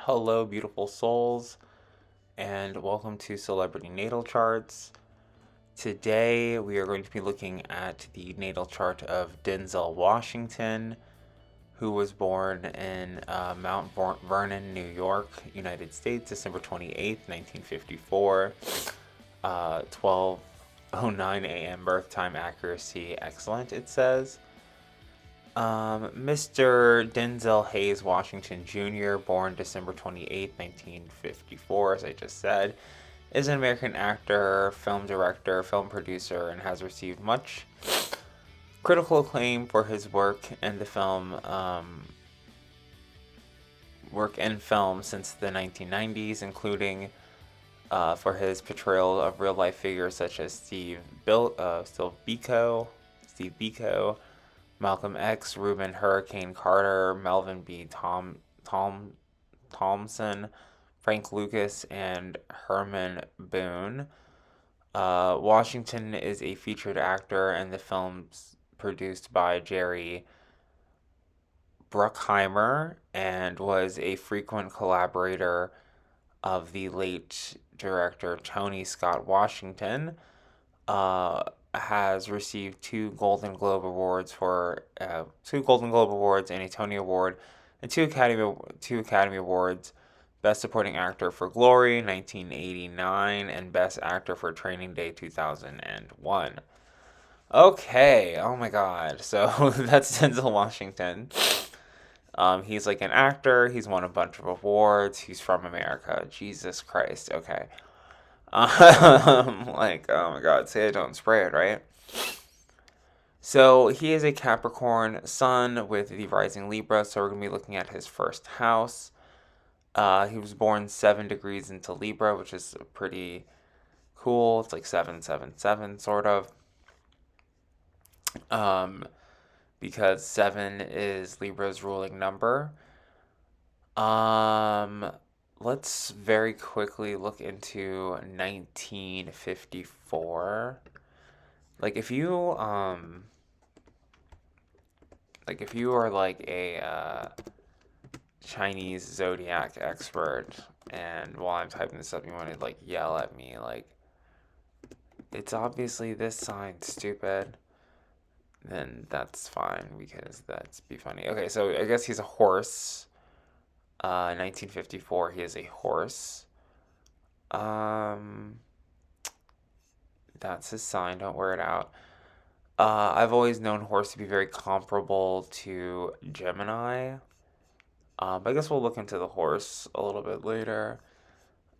Hello, beautiful souls, and welcome to Celebrity Natal Charts. Today, we are going to be looking at the natal chart of Denzel Washington, who was born in Mount Vernon, New York, United States, December 28th, 1954. 12:09 a.m. birth time accuracy, excellent, it says. Mr. Denzel Hayes Washington Jr., born December 28th, 1954, as I just said, is an American actor, film director, film producer, and has received much critical acclaim for his work in film since the 1990s, including for his portrayal of real-life figures such as Steve Biko, Malcolm X, Reuben Hurricane Carter, Melvin B. Thompson, Frank Lucas, and Herman Boone. Washington is a featured actor in the films produced by Jerry Bruckheimer and was a frequent collaborator of the late director Tony Scott Washington. Has received two Golden Globe Awards and a Tony Award, and two Academy Awards. Best Supporting Actor for Glory, 1989, and Best Actor for Training Day, 2001. Okay, oh my God. So that's Denzel Washington. He's like an actor. He's won a bunch of awards. He's from America. Jesus Christ. Okay. Oh my God, say it, don't spray it, right? So he is a Capricorn sun with the rising Libra, so we're going to be looking at his first house. He was born 7 degrees into Libra, which is pretty cool. It's like 777, sort of. Because 7 is Libra's ruling number. Let's very quickly look into 1954. Like if you are like a Chinese zodiac expert, and while I'm typing this up you want to like yell at me like it's obviously this sign, stupid, then that's fine because that's be funny. Okay, so I guess he's a horse. 1954, he is a horse. That's his sign, don't wear it out. I've always known horse to be very comparable to Gemini. But I guess we'll look into the horse a little bit later.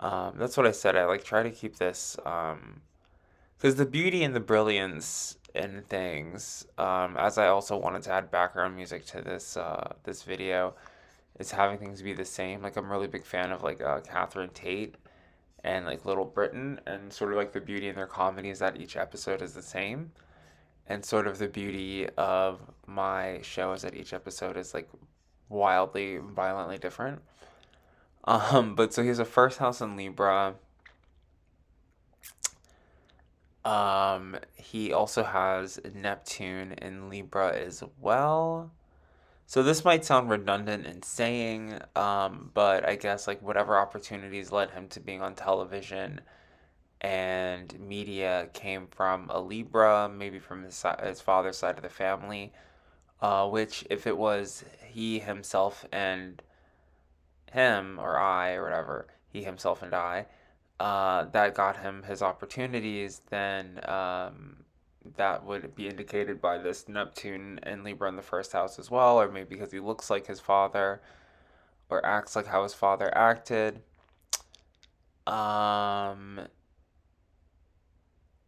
That's what I said. I like try to keep this, because the beauty and the brilliance in things, as I also wanted to add background music to this video, is having things be the same. Like I'm a really big fan of like Catherine Tate and like Little Britain, and sort of like the beauty in their comedy is that each episode is the same, and sort of the beauty of my show is that each episode is like wildly, violently different. But so he has a first house in Libra. He also has Neptune in Libra as well. So this might sound redundant in saying, but I guess like whatever opportunities led him to being on television and media came from a Libra, maybe from his father's side of the family, which if it was he himself and him or I or whatever, he himself and I, that got him his opportunities, then that would be indicated by this Neptune and Libra in the first house as well, or maybe because he looks like his father or acts like how his father acted.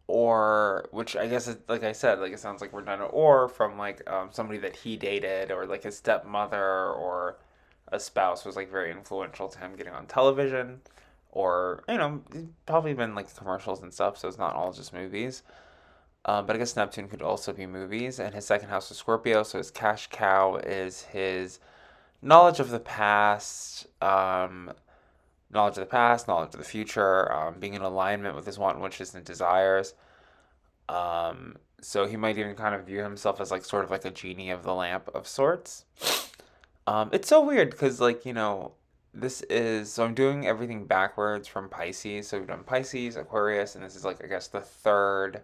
Or, which I guess, like I said, like it sounds like redundant, or from like somebody that he dated, or like his stepmother or a spouse was like very influential to him getting on television, or he's probably been like commercials and stuff, so it's not all just movies. But I guess Neptune could also be movies, and his second house is Scorpio, so his cash cow is his knowledge of the past, knowledge of the future, being in alignment with his want, wishes, and desires. So he might even kind of view himself as like sort of like a genie of the lamp of sorts. It's so weird because like this is so I'm doing everything backwards from Pisces. So we've done Pisces, Aquarius, and this is like I guess the third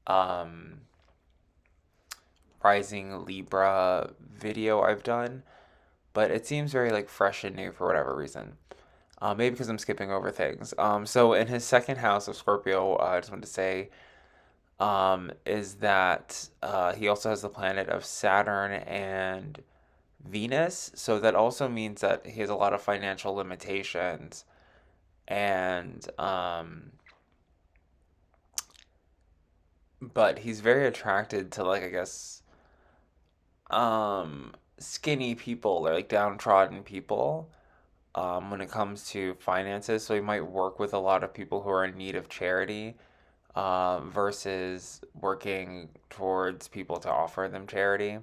um rising Libra video I've done, but it seems very like fresh and new for whatever reason. Maybe because I'm skipping over things. So in his second house of Scorpio, I just wanted to say, is that he also has the planet of Saturn and Venus. So that also means that he has a lot of financial limitations, and but he's very attracted to like I guess skinny people or like downtrodden people when it comes to finances. So he might work with a lot of people who are in need of charity versus working towards people to offer them charity.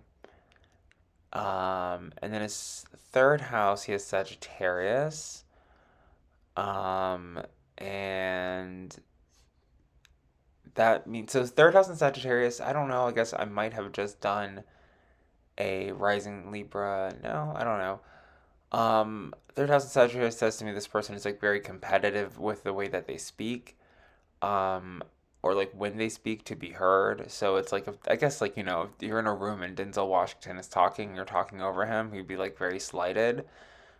And then his third house, he has Sagittarius. Um, and that means so his third house in Sagittarius. I don't know. I guess I might have just done a rising Libra. No, I don't know. Third house in Sagittarius says to me this person is like very competitive with the way that they speak, um, or like when they speak to be heard. So it's like, if, I guess like if you're in a room and Denzel Washington is talking, you're talking over him, he'd be like very slighted.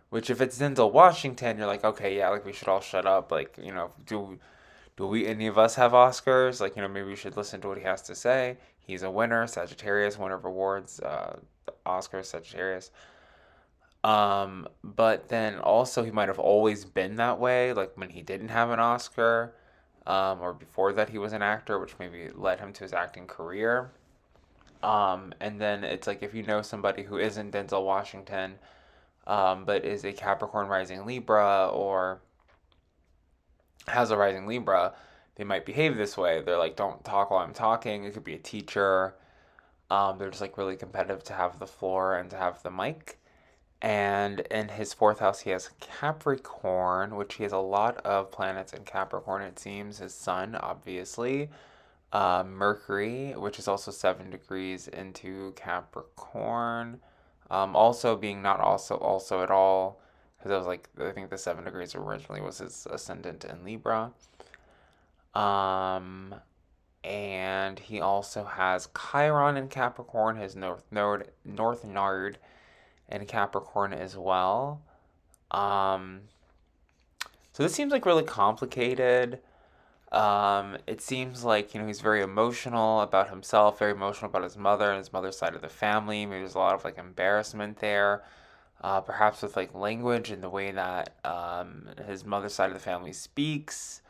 Which if it's Denzel Washington, you're like, okay, yeah, like we should all shut up. Like do we any of us have Oscars? Like maybe we should listen to what he has to say. He's a winner, Sagittarius, winner of awards, Oscars, Sagittarius. But then also he might have always been that way, like when he didn't have an Oscar, or before that he was an actor, which maybe led him to his acting career. And then it's like if you know somebody who isn't Denzel Washington, but is a Capricorn rising Libra or has a rising Libra, they might behave this way. They're like, don't talk while I'm talking. It could be a teacher. They're just like really competitive to have the floor and to have the mic. And in his fourth house, he has Capricorn, which he has a lot of planets in Capricorn, it seems. His sun, obviously. Mercury, which is also 7 degrees into Capricorn. Also being not also at all, because I was like, I think the 7 degrees originally was his ascendant in Libra. Um, and he also has Chiron in Capricorn, his north node in Capricorn as well. Um, so this seems like really complicated. It seems like, he's very emotional about himself, very emotional about his mother and his mother's side of the family. Maybe there's a lot of like embarrassment there, perhaps with like language and the way that his mother's side of the family speaks.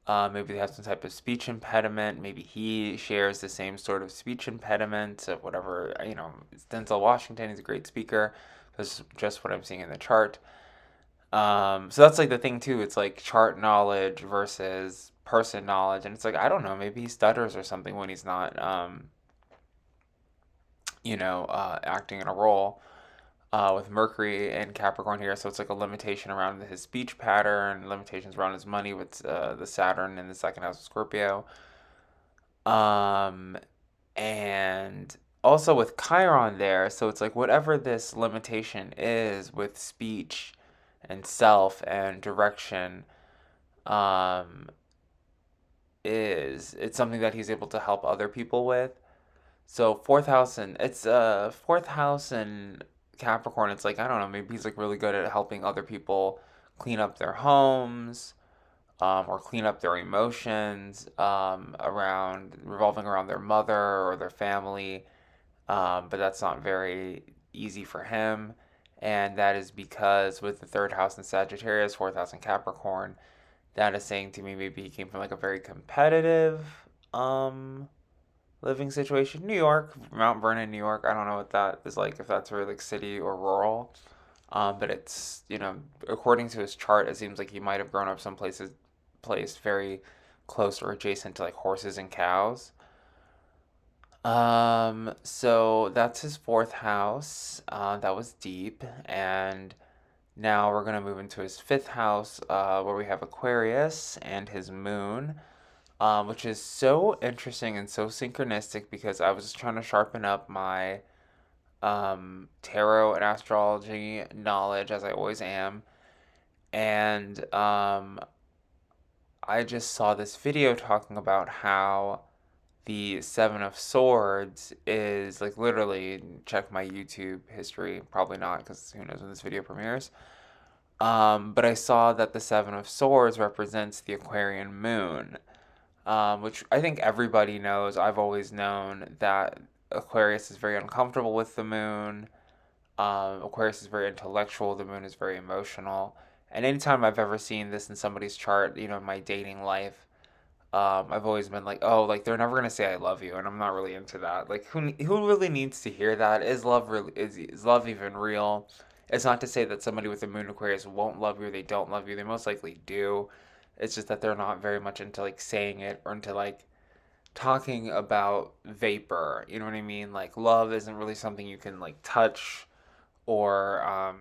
Maybe they have some type of speech impediment. Maybe he shares the same sort of speech impediment of whatever, it's Denzel Washington. He's a great speaker. That's just what I'm seeing in the chart. So that's like the thing too. It's like chart knowledge versus person knowledge, and it's like I don't know. Maybe he stutters or something when he's not, acting in a role. With Mercury and Capricorn here, so it's like a limitation around his speech pattern, limitations around his money with the Saturn in the second house of Scorpio, um, and also with Chiron there. So it's like whatever this limitation is with speech and self and direction, um, it's something that he's able to help other people with. So fourth house and Capricorn. It's like I don't know. Maybe he's like really good at helping other people clean up their homes, or clean up their emotions, around revolving around their mother or their family. But that's not very easy for him, and that is because with the third house in Sagittarius, fourth house in Capricorn, that is saying to me maybe he came from like a very competitive um living situation. New York, Mount Vernon, New York. I don't know what that is like, if that's really like city or rural. But it's, according to his chart, it seems like he might have grown up some places, place very close or adjacent to like horses and cows. So that's his fourth house. That was deep. And now we're going to move into his fifth house, where we have Aquarius and his moon, which is so interesting and so synchronistic because I was just trying to sharpen up my tarot and astrology knowledge, as I always am. And I just saw this video talking about how the Seven of Swords is like literally, check my YouTube history, probably not because who knows when this video premieres. But I saw that the Seven of Swords represents the Aquarian moon, which I think everybody knows. I've always known that Aquarius is very uncomfortable with the moon. Aquarius is very intellectual, the moon is very emotional. And anytime I've ever seen this in somebody's chart, in my dating life, I've always been like, oh, like they're never gonna say I love you, and I'm not really into that. Like, who really needs to hear that? Is love even real? It's not to say that somebody with a moon Aquarius won't love you or they don't love you. They most likely do. It's just that they're not very much into like saying it or into like talking about vapor. You know what I mean? Like love isn't really something you can like touch or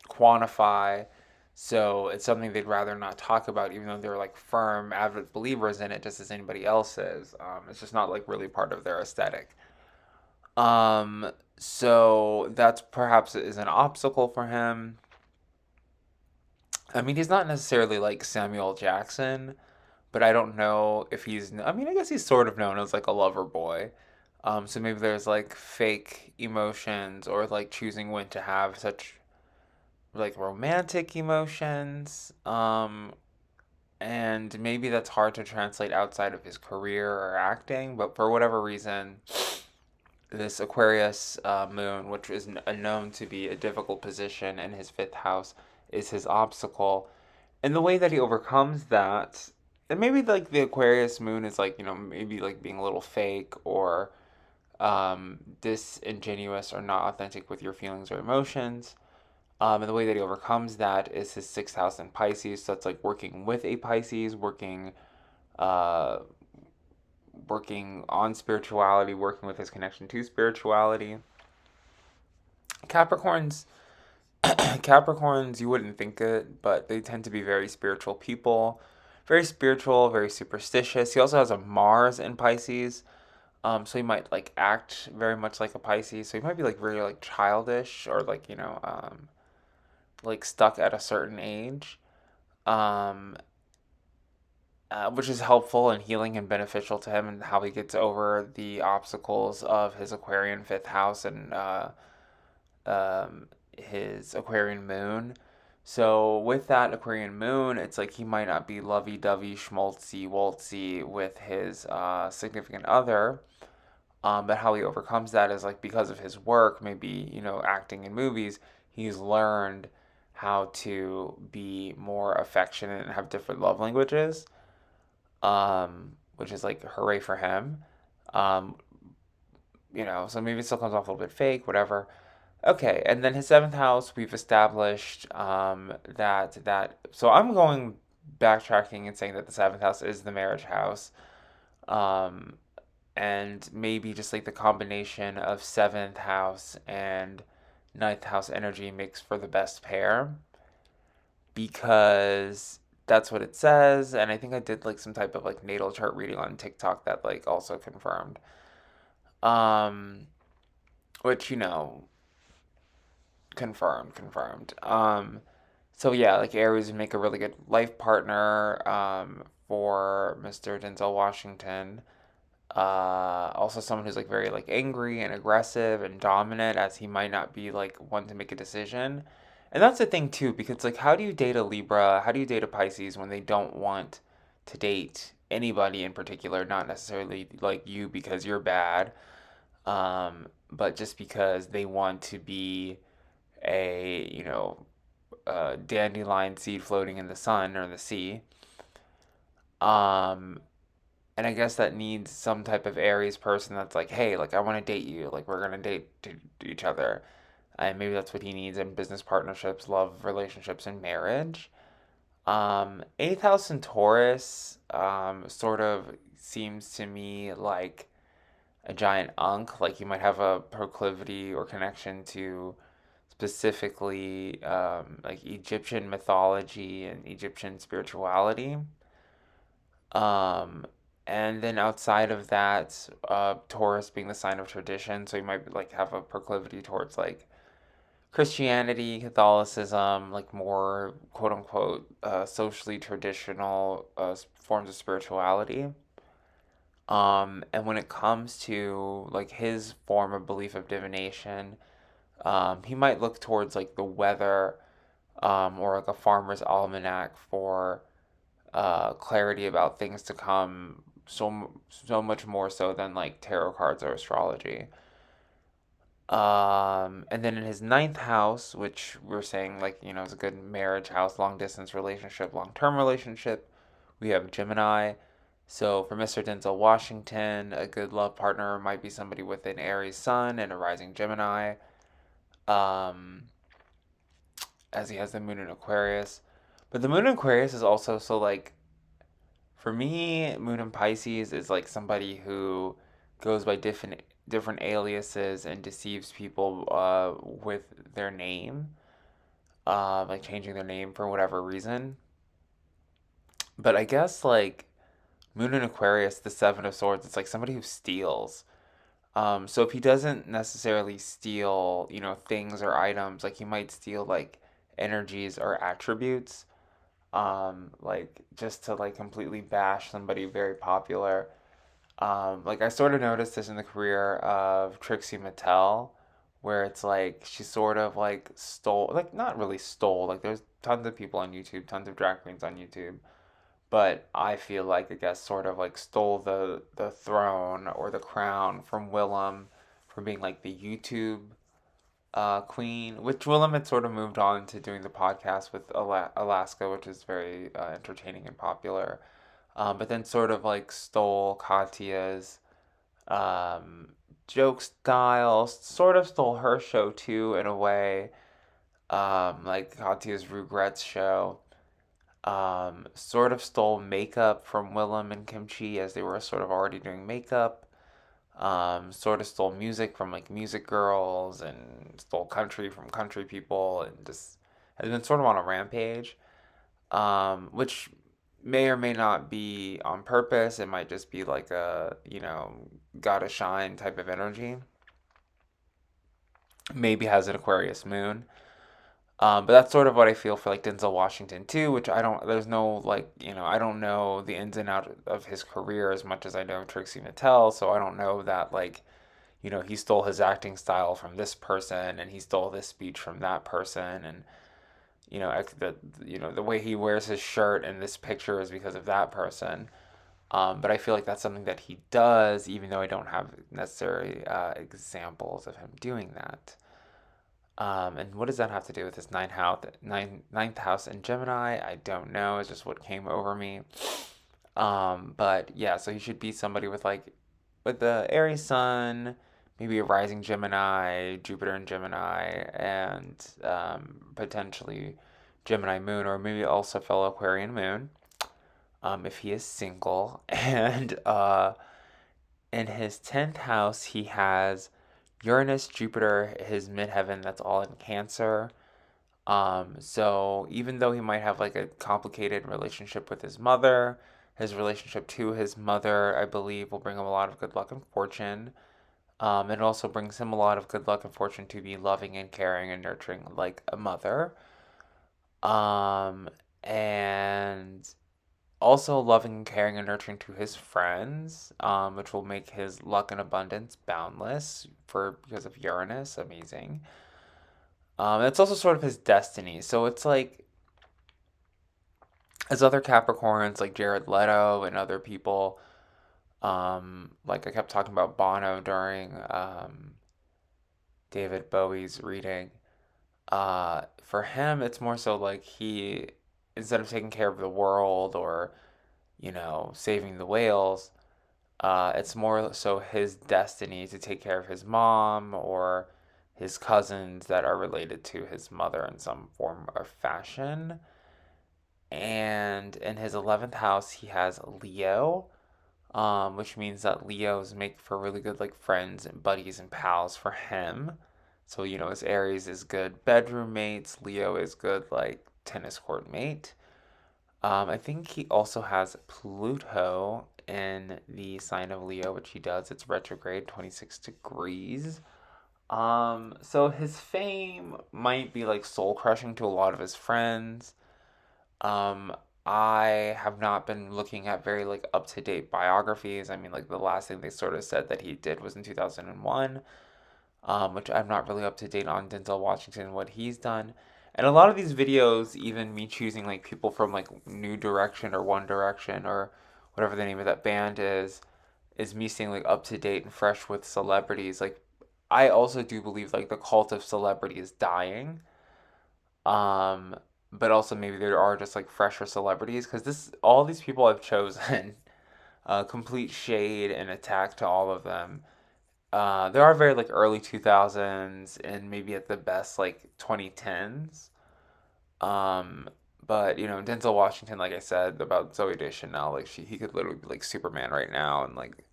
quantify. So it's something they'd rather not talk about, even though they're like firm, avid believers in it, just as anybody else is. It's just not like really part of their aesthetic. So that's perhaps is an obstacle for him. I mean, he's not necessarily like Samuel Jackson, but I don't know if he's. I mean, I guess he's sort of known as like a lover boy. So maybe there's like fake emotions or like choosing when to have such like romantic emotions. And maybe that's hard to translate outside of his career or acting, but for whatever reason, this Aquarius moon, which is known to be a difficult position in his fifth house, is his obstacle. And the way that he overcomes that, and maybe like the Aquarius moon is like, maybe like being a little fake or disingenuous or not authentic with your feelings or emotions. And the way that he overcomes that is his sixth house in Pisces. So it's like working with a Pisces, uh, working on spirituality, working with his connection to spirituality. Capricorns, Capricorns, you wouldn't think it, but they tend to be very spiritual people, very spiritual, very superstitious. He also has a Mars in Pisces, so he might like act very much like a Pisces. So he might be like very like childish or like like stuck at a certain age, um, which is helpful and healing and beneficial to him and how he gets over the obstacles of his Aquarian fifth house and his Aquarian moon. So with that Aquarian moon, it's like he might not be lovey-dovey, schmaltzy, waltzy with his significant other. But how he overcomes that is like because of his work, maybe, acting in movies, he's learned how to be more affectionate and have different love languages, which is like hooray for him. Um, so maybe it still comes off a little bit fake, whatever. Okay, and then his seventh house, we've established so I'm going backtracking and saying that the seventh house is the marriage house. Um, and maybe just like the combination of seventh house and ninth house energy makes for the best pair because that's what it says. And I think I did like some type of like natal chart reading on TikTok that like also confirmed. Um, which, confirmed. So yeah, like Aries would make a really good life partner for Mr. Denzel Washington. Also someone who's like very like angry and aggressive and dominant, as he might not be like one to make a decision. And that's the thing too, because like how do you date a Libra? How do you date a Pisces when they don't want to date anybody in particular, not necessarily like you because you're bad, but just because they want to be a dandelion seed floating in the sun or the sea. Um, and I guess that needs some type of Aries person that's like, hey, like I want to date you, like we're gonna date each other, and maybe that's what he needs in business partnerships, love relationships, and marriage. Eighth house in Taurus, sort of seems to me like a giant unk. Like you might have a proclivity or connection to specifically like Egyptian mythology and Egyptian spirituality. Um, And then outside of that, Taurus being the sign of tradition, so you might like have a proclivity towards like Christianity, Catholicism, like more quote unquote socially traditional forms of spirituality. And when it comes to like his form of belief of divination, he might look towards like the weather, or like a farmer's almanac for clarity about things to come. So much more so than like tarot cards or astrology. And then in his ninth house, which we're saying like is a good marriage house, long distance relationship, long term relationship, we have Gemini. So for Mr. Denzel Washington, a good love partner might be somebody with an Aries sun and a rising Gemini, um, as he has the moon in Aquarius. But the moon in Aquarius is also so like for me, moon in Pisces is like somebody who goes by different aliases and deceives people with their name, like changing their name for whatever reason. But I guess like Moon in Aquarius, the Seven of Swords, it's like somebody who steals. So if he doesn't necessarily steal, things or items, like he might steal like energies or attributes, like just to like completely bash somebody very popular. Like I sort of noticed this in the career of Trixie Mattel, where it's like she sort of like stole, like not really stole, like there's tons of people on YouTube, tons of drag queens on YouTube, but I feel like I guess sort of like stole the throne or the crown from Willem for being like the YouTube queen, which Willem had sort of moved on to doing the podcast with Alaska, which is very entertaining and popular. But then sort of like stole Katya's um, joke style, sort of stole her show too in a way, like Katya's Regrets show. Sort of stole makeup from Willem and Kimchi as they were sort of already doing makeup. Sort of stole music from like music girls and stole country from country people and just has been sort of on a rampage, which may or may not be on purpose. It might just be like a, gotta shine type of energy. Maybe has an Aquarius moon. But that's sort of what I feel for like Denzel Washington too, which I don't, there's no like, I don't know the ins and outs of his career as much as I know Trixie Mattel. So I don't know that like, he stole his acting style from this person and he stole this speech from that person. And, the way he wears his shirt in this picture is because of that person. But I feel like that's something that he does, even though I don't have necessary examples of him doing that. And what does that have to do with his ninth house in Gemini? I don't know. It's just what came over me. But yeah, so he should be somebody with the Aries Sun, maybe a rising Gemini, Jupiter in Gemini, and potentially Gemini Moon, or maybe also fellow Aquarian Moon, if he is single. And in his 10th house, he has Uranus, Jupiter, his midheaven, that's all in Cancer. So even though he might have like a complicated relationship with his relationship to his mother, I believe, will bring him a lot of good luck and fortune. It also brings him a lot of good luck and fortune to be loving and caring and nurturing like a mother. Um, and also loving, caring, and nurturing to his friends, which will make his luck and abundance boundless because of Uranus. Amazing. It's also sort of his destiny. So it's like as other Capricorns like Jared Leto and other people, like I kept talking about Bono during David Bowie's reading. For him, it's more so like he, instead of taking care of the world or saving the whales, it's more so his destiny to take care of his mom or his cousins that are related to his mother in some form or fashion. And in his 11th house, he has Leo, which means that Leos make for really good like friends and buddies and pals for him. So, his Aries is good bedroom mates, Leo is good like tennis court mate. I think he also has Pluto in the sign of Leo, which he does. It's retrograde, 26 degrees. So his fame might be like soul crushing to a lot of his friends. Um, I have not been looking at very like up to date biographies. I mean, like the last thing they sort of said that he did was in 2001, which I'm not really up to date on Denzel Washington, what he's done. And a lot of these videos, even me choosing like people from like New Direction or One Direction or whatever the name of that band is me staying like up to date and fresh with celebrities. Like I also do believe like the cult of celebrity is dying. Um, but also maybe there are just like fresher celebrities because this all these people I've chosen, complete shade and attack to all of them. There are very like early 2000s and maybe at the best like 2010s. Um, but you know Denzel Washington, like I said about Zoe Deschanel, like he could literally be like Superman right now and like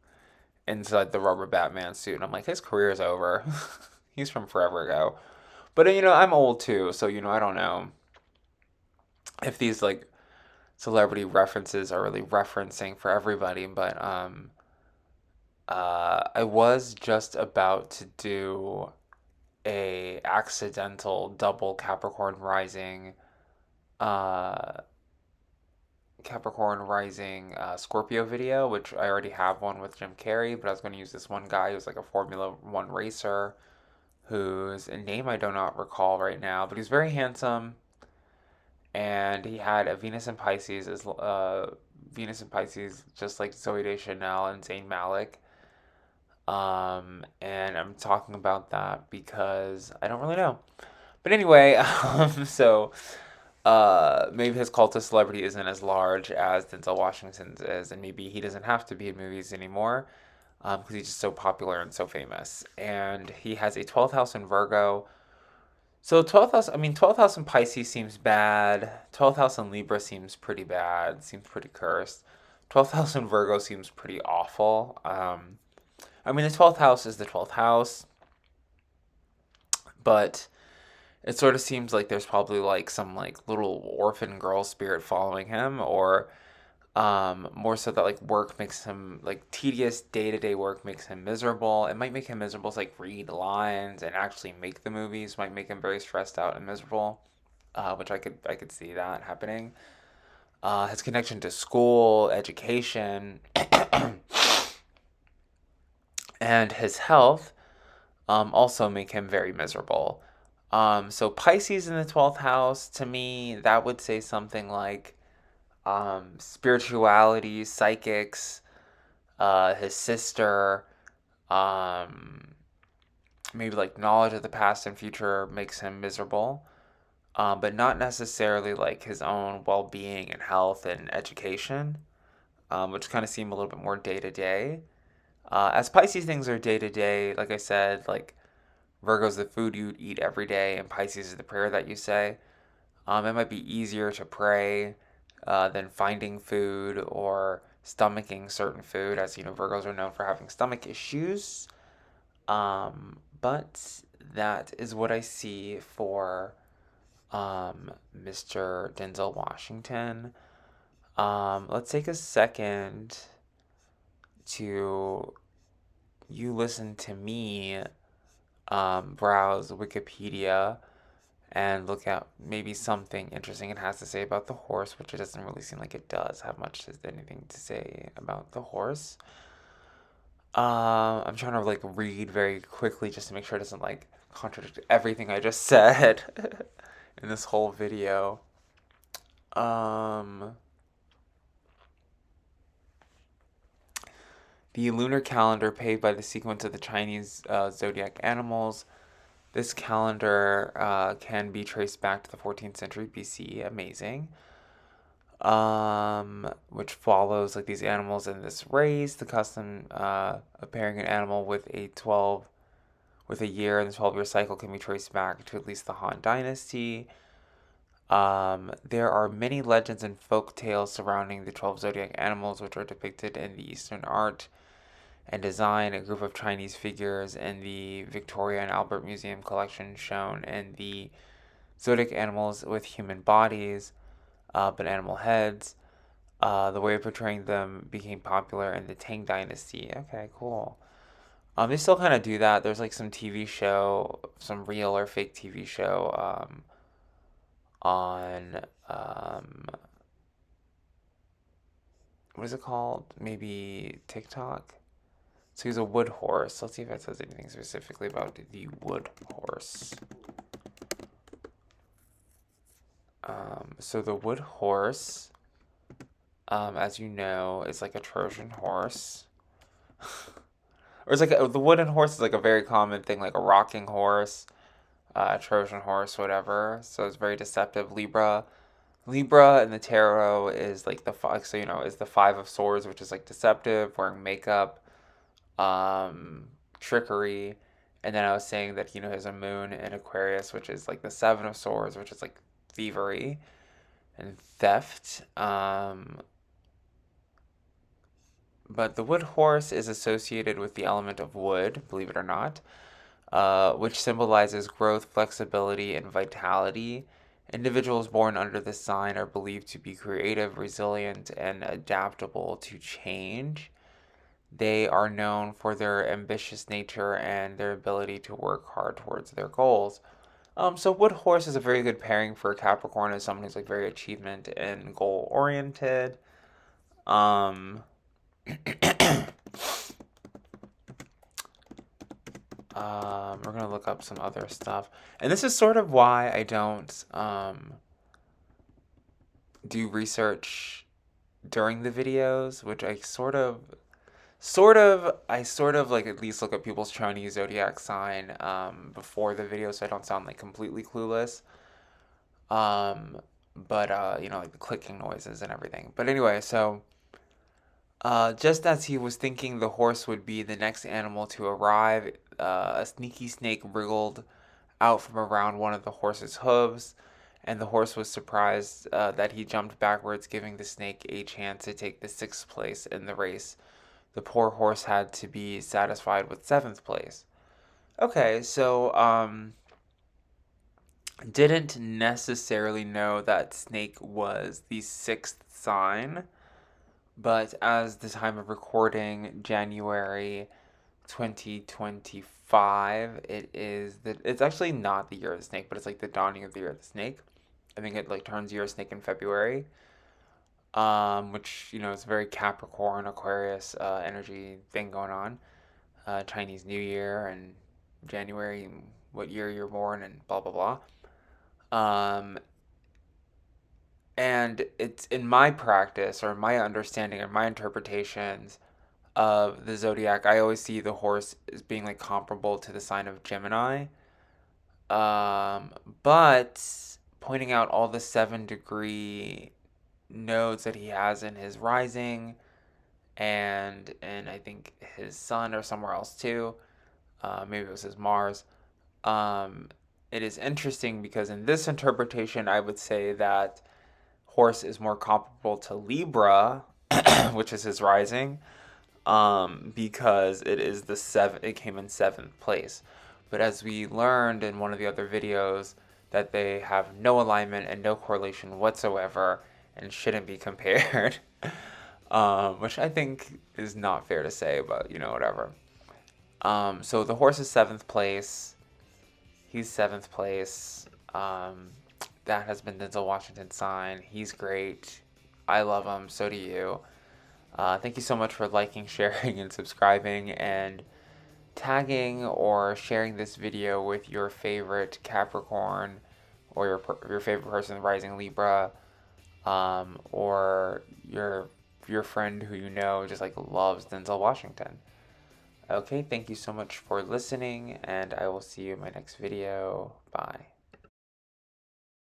inside the rubber Batman suit, and I'm like his career is over. He's from forever ago. But you know I'm old too, so you know I don't know if these like celebrity references are really referencing for everybody, but I was just about to do a accidental double uh, Capricorn Rising Scorpio video, which I already have one with Jim Carrey, but I was going to use this one guy who's like a Formula One racer whose name I do not recall right now, but he's very handsome, and he had a Venus in Pisces as Venus in Pisces, just like Zoe Deschanel and Zayn Malik. And I'm talking about that because I don't really know. But anyway, maybe his cult of celebrity isn't as large as Denzel Washington's is, and maybe he doesn't have to be in movies anymore because he's just so popular and so famous. And he has a 12th house in Virgo. So 12th house, I mean, 12th house in Pisces seems bad. 12th house in Libra seems pretty bad, seems pretty cursed. 12th house in Virgo seems pretty awful. I mean, the 12th house is the 12th house, but it sort of seems like there's probably like some like little orphan girl spirit following him, or more so that like work makes him like tedious day to day work makes him miserable. It might make him miserable to like read lines and actually make the movies. Might make him very stressed out and miserable, which I could see that happening. His connection to school, education, and his health also make him very miserable. So Pisces in the 12th house, to me, that would say something like spirituality, psychics, his sister, um, maybe like knowledge of the past and future makes him miserable, but not necessarily like his own well being and health and education, which kind of seem a little bit more day to day. As Pisces things are day to day, like I said, like Virgo's the food you eat every day, and Pisces is the prayer that you say. It might be easier to pray than finding food or stomaching certain food, as you know, Virgos are known for having stomach issues. But that is what I see for Mr. Denzel Washington. Let's take a second to you listen to me browse Wikipedia and look at maybe something interesting it has to say about the horse, which it doesn't really seem like it does have much anything to say about the horse. I'm trying to like read very quickly just to make sure it doesn't like contradict everything I just said in this whole video. Um, the lunar calendar paved by the sequence of the Chinese zodiac animals. This calendar can be traced back to the 14th century BC. Amazing. Which follows like these animals in this race. The custom of pairing an animal with a year in the 12-year cycle can be traced back to at least the Han Dynasty. There are many legends and folk tales surrounding the 12 zodiac animals, which are depicted in the Eastern art and design. A group of Chinese figures in the Victoria and Albert Museum collection shown in the zodiac animals with human bodies, but animal heads. The way of portraying them became popular in the Tang Dynasty. Okay, cool. They still kind of do that. There's like some TV show, some real or fake TV show on what is it called? Maybe TikTok. So he's a wood horse. Let's see if it says anything specifically about the wood horse. So the wood horse, as you know, is like a Trojan horse. Or it's like the wooden horse is like a very common thing, like a rocking horse, Trojan horse, whatever. So it's very deceptive. Libra in the tarot is like so is the Five of Swords, which is like deceptive, wearing makeup, trickery. And then I was saying that there's a moon in Aquarius, which is like the Seven of Swords, which is like thievery and theft. But the wood horse is associated with the element of wood, believe it or not, which symbolizes growth, flexibility, and vitality. Individuals born under this sign are believed to be creative, resilient, and adaptable to change. They are known for their ambitious nature and their ability to work hard towards their goals. So wood horse is a very good pairing for Capricorn as someone who's like very achievement and goal oriented. Um, we're gonna look up some other stuff, and this is sort of why I don't do research during the videos, which I sort of like at least look at people's Chinese zodiac sign before the video, so I don't sound like completely clueless. But like the clicking noises and everything. But anyway, so just as he was thinking the horse would be the next animal to arrive, a sneaky snake wriggled out from around one of the horse's hooves, and the horse was surprised that he jumped backwards, giving the snake a chance to take the sixth place in the race. The poor horse had to be satisfied with seventh place. Okay, so didn't necessarily know that snake was the sixth sign, but as the time of recording, January 2025, it's actually not the year of the snake, but it's like the dawning of the year of the snake. I think it like turns year of snake in February, which is a very Capricorn, Aquarius energy thing going on. Chinese New Year and January, what year you're born, and blah blah blah. And it's in my practice or my understanding or my interpretations of the zodiac, I always see the horse as being like comparable to the sign of Gemini. Um, but pointing out all the 7-degree nodes that he has in his rising and I think his sun or somewhere else too. Maybe it was his Mars. Um, it is interesting because in this interpretation, I would say that horse is more comparable to Libra, which is his rising, because it came in seventh place. But as we learned in one of the other videos, that they have no alignment and no correlation whatsoever and shouldn't be compared, which I think is not fair to say, but whatever. So the horse is seventh place. He's seventh place. That has been Denzel Washington's sign. He's great. I love him. So do you. Thank you so much for liking, sharing, and subscribing, and tagging or sharing this video with your favorite Capricorn or your favorite person rising Libra, or your friend who just like loves Denzel Washington. Okay, thank you so much for listening, and I will see you in my next video. Bye.